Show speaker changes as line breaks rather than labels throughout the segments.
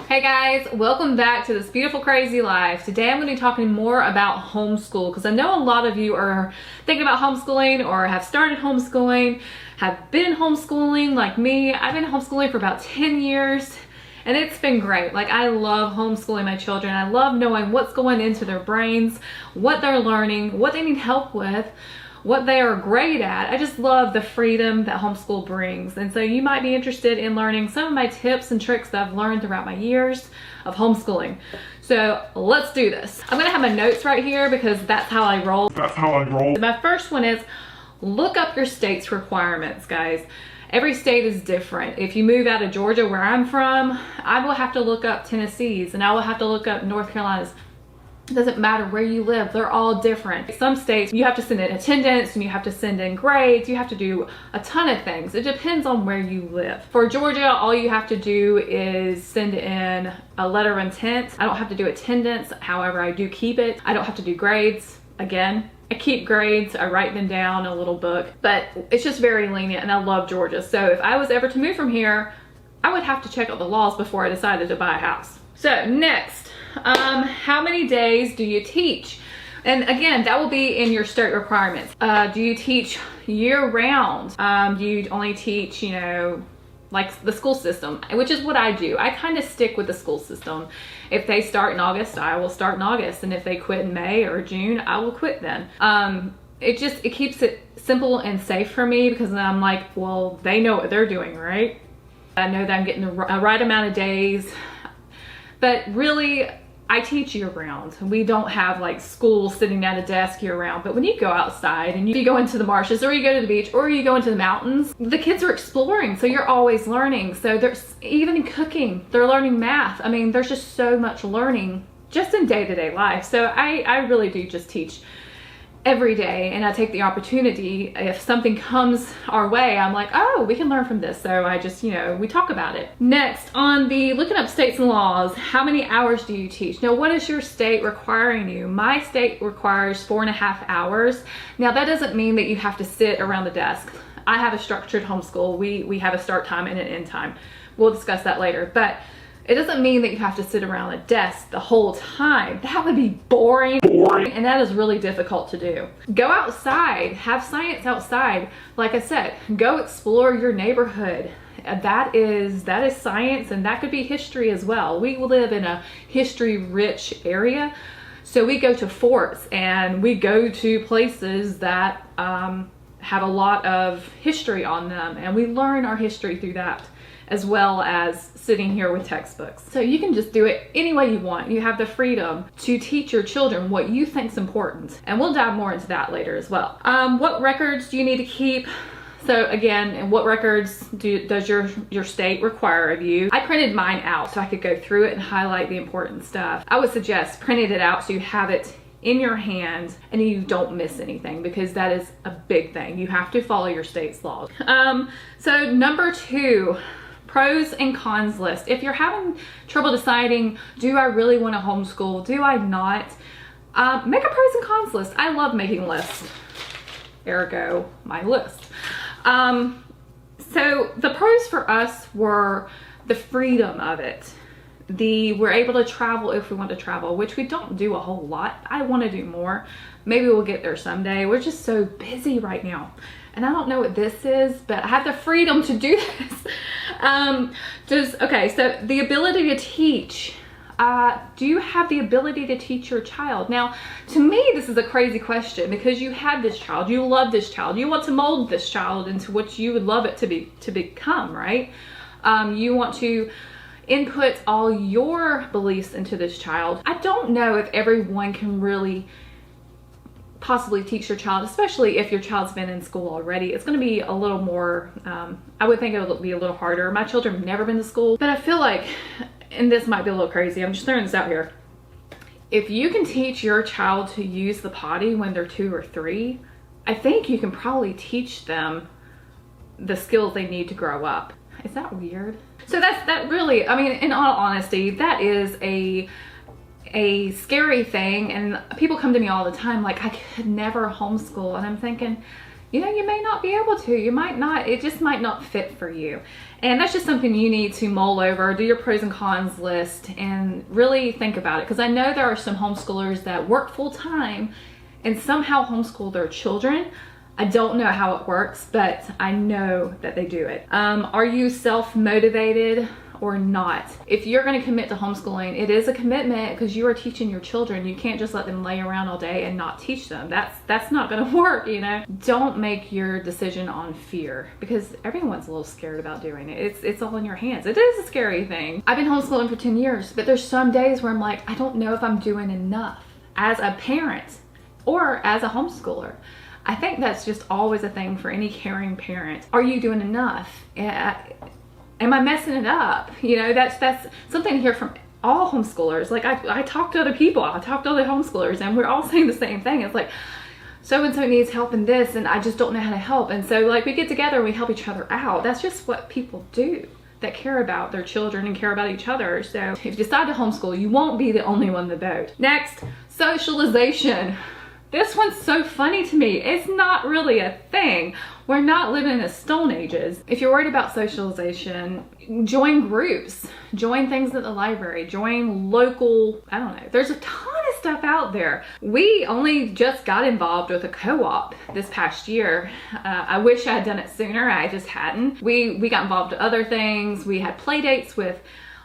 Hey guys, welcome back to this beautiful crazy life. Today I'm going to be talking more about homeschool because I know a lot of you are thinking about homeschooling or have started homeschooling, have been homeschooling like me. I've been homeschooling for about 10 years and it's been great. Like, I love homeschooling my children. I love knowing what's going into their brains, what they're learning, what they need help with, what they are great at. I just love the freedom that homeschool brings. And so you might be interested in learning some of my tips and tricks that I've learned throughout my years of homeschooling. So let's do this. I'm gonna have my notes right here because that's how I roll. My first one is look up your state's requirements, guys. Every state is different. If you move out of Georgia, where I'm from, I will have to look up Tennessee's and I will have to look up North Carolina's. It doesn't matter where you live, they're all different. Some states you have to send in attendance and you have to send in grades, you have to do a ton of things. It depends on where you live. For Georgia, all you have to do is send in a letter of intent. I don't have to do attendance, however I do keep it. I don't have to do grades. Again, I keep grades, I write them down in a little book, but it's just very lenient and I love Georgia. So if I was ever to move from here, I would have to check out the laws before I decided to buy a house. So next, how many days do you teach? And again, that will be in your state requirements. Do you teach year round? Do you only teach, like the school system, which is what I do. I kind of stick with the school system. If they start in August, I will start in August. And if they quit in May or June, I will quit then. It keeps it simple and safe for me because I'm like, well, they know what they're doing, right? I know that I'm getting the right amount of days. But really, I teach year round. We don't have like school sitting at a desk year round, but when you go outside and you go into the marshes or you go to the beach or you go into the mountains, the kids are exploring, so you're always learning. So there's even in cooking, they're learning math. I mean, there's just so much learning just in day-to-day life. So I really do just teach every day, and I take the opportunity. If something comes our way, I'm like, oh, we can learn from this. So I just, we talk about it. Next, on the looking up states and laws, how many hours do you teach? Now, what is your state requiring you? My state requires 4.5 hours. Now, that doesn't mean that you have to sit around the desk. I have a structured homeschool. We have a start time and an end time. We'll discuss that later, but it doesn't mean that you have to sit around a desk the whole time. That would be boring. And that is really difficult to do. Go outside, have science outside. Like I said, go explore your neighborhood. That is science, and that could be history as well. We live in a history-rich area. So we go to forts and we go to places that have a lot of history on them, and we learn our history through that, as well as sitting here with textbooks. So you can just do it any way you want. You have the freedom to teach your children what you think is important. And we'll dive more into that later as well. What records do you need to keep? So again, what records does your state require of you? I printed mine out so I could go through it and highlight the important stuff. I would suggest printing it out so you have it in your hand and you don't miss anything, because that is a big thing. You have to follow your state's laws. So number 2, pros and cons list. If you're having trouble deciding, do I really want to homeschool? Do I not? Make a pros and cons list. I love making lists. Ergo, my list. So the pros for us were the freedom of it. We're able to travel if we want to travel, which we don't do a whole lot. I want to do more. Maybe we'll get there someday. We're just so busy right now. And I don't know what this is, but I have the freedom to do this. Okay, so the ability to teach. Do you have the ability to teach your child? Now, to me, this is a crazy question because you have this child, you love this child, you want to mold this child into what you would love it to become, right? You want to input all your beliefs into this child. I don't know if everyone can really possibly teach your child, especially if your child's been in school already. It's going to be a little more, I would think it would be a little harder. My children have never been to school, but I feel like, and this might be a little crazy, I'm just throwing this out here. If you can teach your child to use the potty when they're 2 or 3, I think you can probably teach them the skills they need to grow up. Is that weird? So that really, I mean, in all honesty, that is a scary thing. And people come to me all the time like, I could never homeschool. And I'm thinking, you know, you may not be able to, you might not, it just might not fit for you. And that's just something you need to mull over, do your pros and cons list, and really think about it. Because I know there are some homeschoolers that work full time and somehow homeschool their children. I don't know how it works, but I know that they do it. Are you self-motivated or not? If you're going to commit to homeschooling, it is a commitment because you are teaching your children. You can't just let them lay around all day and not teach them. That's not going to work, you know. Don't make your decision on fear, because everyone's a little scared about doing it. It's all in your hands. It is a scary thing. I've been homeschooling for 10 years, but there's some days where I'm like, I don't know if I'm doing enough as a parent or as a homeschooler. I think that's just always a thing for any caring parent. Are you doing enough? Am I messing it up? You know, that's something to hear from all homeschoolers. Like I talk to other people, I talk to other homeschoolers, and we're all saying the same thing. It's like, so-and-so needs help in this, and I just don't know how to help. And so like we get together and we help each other out. That's just what people do that care about their children and care about each other. So if you decide to homeschool, you won't be the only one in the boat. Next, socialization. This one's so funny to me. It's not really a thing. We're not living in the Stone Ages. If you're worried about socialization, join groups, join things at the library, join local, I don't know. There's a ton of stuff out there. We only just got involved with a co-op this past year. I wish I had done it sooner. I just hadn't. We got involved with other things. We had play dates with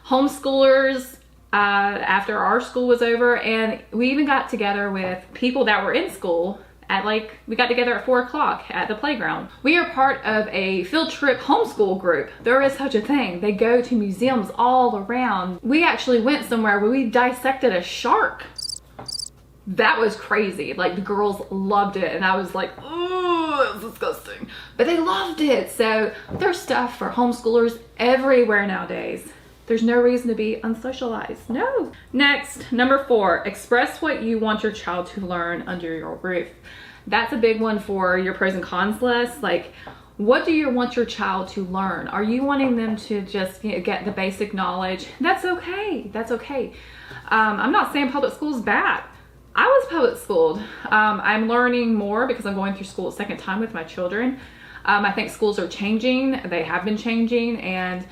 homeschoolers after our school was over, and we even got together with people that were in school at we got together at 4 o'clock at the playground. We are part of a field trip homeschool group. There is such a thing. They go to museums all around. We actually went somewhere where we dissected a shark. That was crazy. Like, the girls loved it, and I was like, ooh, that was disgusting. But they loved it. So there's stuff for homeschoolers everywhere nowadays. There's no reason to be unsocialized. No. Next, number 4, express what you want your child to learn under your roof. That's a big one for your pros and cons list. Like, what do you want your child to learn? Are you wanting them to just get the basic knowledge? That's okay. That's okay. I'm not saying public school is bad. I was public schooled. I'm learning more because I'm going through school a second time with my children. I think schools are changing. They have been changing, and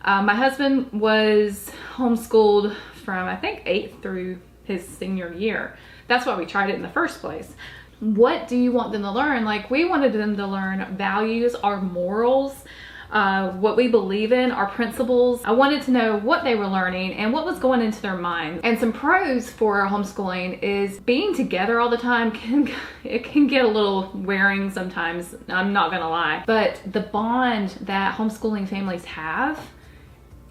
my husband was homeschooled from, I think, 8th through his senior year. That's why we tried it in the first place. What do you want them to learn? Like, we wanted them to learn values, our morals, what we believe in, our principles. I wanted to know what they were learning and what was going into their mind. And some pros for homeschooling is being together all the time can get a little wearing sometimes, I'm not gonna lie. But the bond that homeschooling families have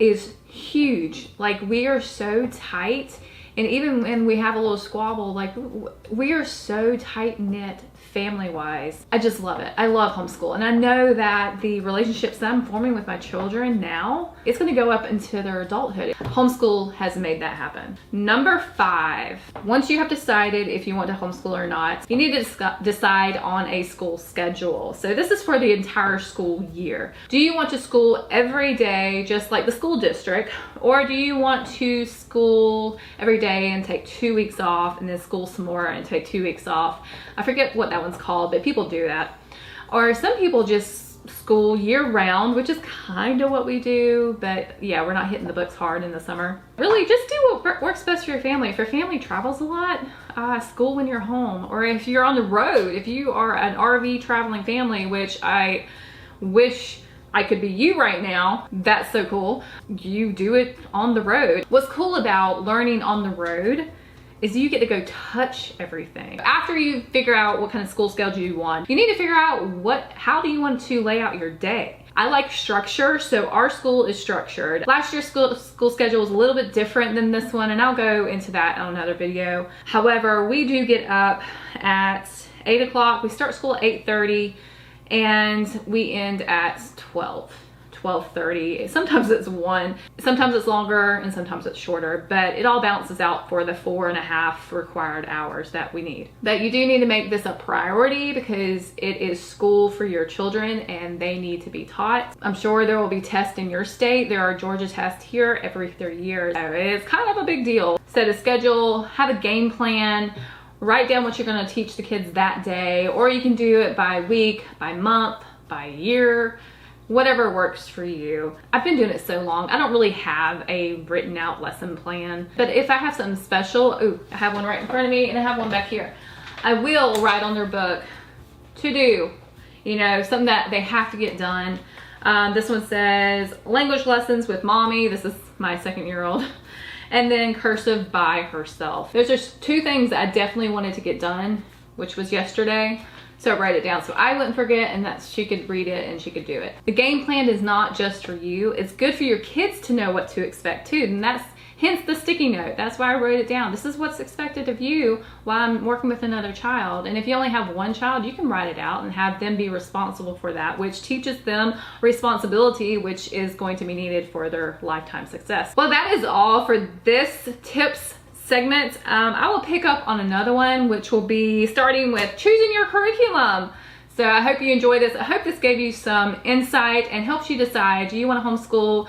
is huge. Like, we are so tight, and even when we have a little squabble, like, we are so tight-knit family-wise. I just love it. I love homeschool, and I know that the relationships that I'm forming with my children now, it's going to go up into their adulthood. Homeschool has made that happen. Number 5, once you have decided if you want to homeschool or not, you need to decide on a school schedule. So this is for the entire school year. Do you want to school every day just like the school district, or do you want to school every day and take 2 weeks off and then school some more and take 2 weeks off? I forget what that one's called, but people do that. Or some people just school year round, which is kind of what we do, but yeah, we're not hitting the books hard in the summer. Really, just do what works best for your family. If your family travels a lot, school when you're home. Or if you're on the road, if you are an RV traveling family, which I wish I could be you right now, that's so cool. You do it on the road. What's cool about learning on the road is you get to go touch everything. After you figure out what kind of school schedule you want, you need to figure out how do you want to lay out your day. I like structure, so our school is structured. Last year's school schedule was a little bit different than this one, and I'll go into that on another video. However, we do get up at 8 o'clock. We start school at 8:30, and we end at 12:30. Sometimes it's 1, sometimes it's longer, and sometimes it's shorter, but it all balances out for the 4.5 required hours that we need. But you do need to make this a priority because it is school for your children and they need to be taught. I'm sure there will be tests in your state. There are Georgia tests here every 3 years. So it's kind of a big deal. Set a schedule, have a game plan, Write down what you're going to teach the kids that day, or you can do it by week, by month, by year, whatever works for you. I've been doing it so long, I don't really have a written out lesson plan. But if I have something special, ooh, I have one right in front of me and I have one back here. I will write on their book, to do, you know, something that they have to get done. This one says language lessons with mommy. This is my 2-year-old. And then cursive by herself. Those are 2 things that I definitely wanted to get done, which was yesterday. So I write it down so I wouldn't forget, and that she could read it and she could do it. The game plan is not just for you. It's good for your kids to know what to expect too. And that's hence the sticky note. That's why I wrote it down. This is what's expected of you while I'm working with another child. And if you only have one child, you can write it out and have them be responsible for that, which teaches them responsibility, which is going to be needed for their lifetime success. Well, that is all for this tips segment. I will pick up on another one, which will be starting with choosing your curriculum. So I hope you enjoyed this. I hope this gave you some insight and helps you decide, do you want to homeschool?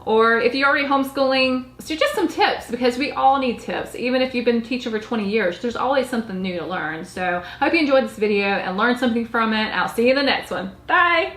Or if you're already homeschooling, so just some tips, because we all need tips. Even if you've been teaching for 20 years, there's always something new to learn. So I hope you enjoyed this video and learned something from it. I'll see you in the next one. Bye.